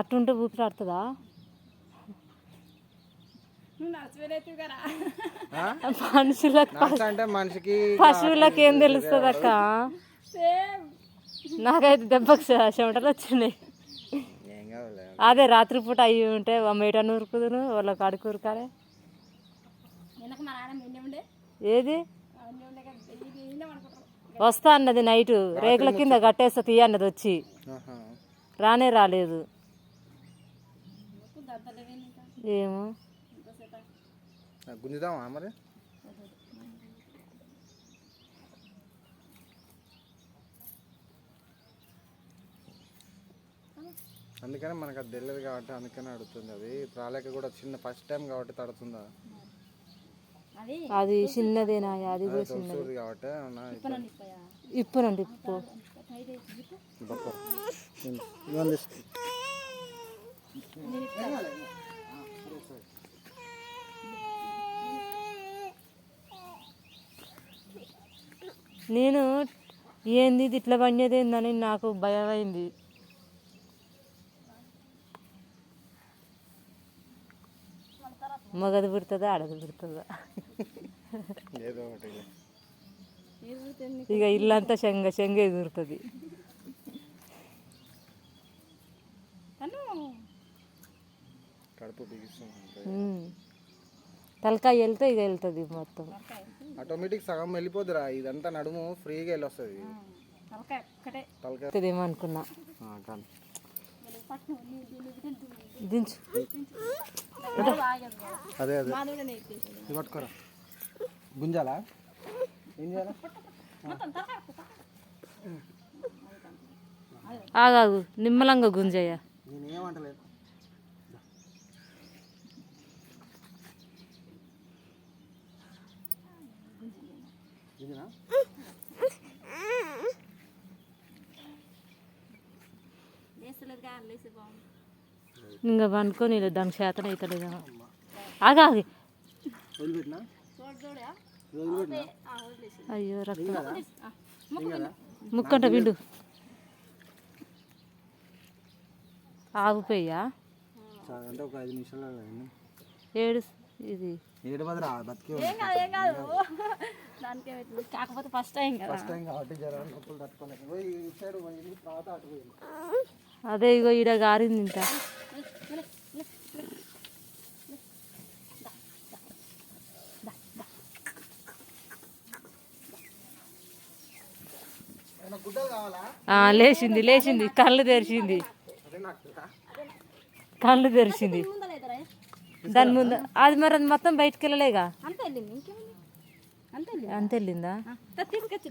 అట్టుంటే ఊపిరి ఆడుతుందా? మనిషికి పశువులకు ఏం తెలుస్తుంది అక్క? నాకైతే దెబ్బకి చెమటలు వచ్చినాయి. అదే రాత్రిపూట అయ్యి ఉంటే మేటను ఉరుకుదును వాళ్ళకి అడుగు ఉరకాలి. ఏది వస్తా అన్నది నైటు రేకుల కింద కట్టేస్తా తీయ అన్నది వచ్చి రానే రాలేదు. ఏమో గుంజుదామా మరి? అందుకనే మనకు అది తెలియదు కాబట్టి అందుకనే అడుగుతుంది. అది రాలేక కూడా చిన్న ఫస్ట్ టైం కాబట్టి తడుతుందా? అది చిన్నదేనా? అది కూడా చిన్నది కాబట్టి ఇప్పునండి ఇప్పు నేను ఏంది ఇది ఇట్లా పనిచేది ఏందని నాకు భయం అయింది. మగది పుడుతుందా ఆడది పుడుతుందా? ఇక ఇల్లంతా శంగ ఎగురుతుంది. తలకాయ వెళ్తే ఇక వెళ్తుంది మొత్తం ఆటోమేటిక్ సగం వెళ్ళిపోద్దిరా. ఇదంతా నడుము ఫ్రీగా వెళ్ళొస్తుంది. ఏమో అనుకున్నా. దించు అదే అదే పట్టుకోరా. గుంజాలా? ఏం చేయాలా? ఆగాగు నిమ్మలంగా గుంజయ్య. నేనేమంటలేదు. ఇంకా పండుకొని దానికి శాతం అవుతలేదు. ఆగాగి అయ్యో రక్తం ముక్కంట విండు ఆగిపోయా. ఒక 5 నిమిషాలు ఏడు ఇది కాకపోతే ఫస్ట్ టైం కాబట్టి నొప్పులు తట్టుకోలేదు. తర్వాత అటు అదే ఇగో ఈడ గారింది ఇంత. లేచింది కళ్ళు తెరిచింది దాని ముందు అది మరి అది మొత్తం బయటకు వెళ్ళలేగా. అంత వెళ్ళిందా? తీసుకొచ్చి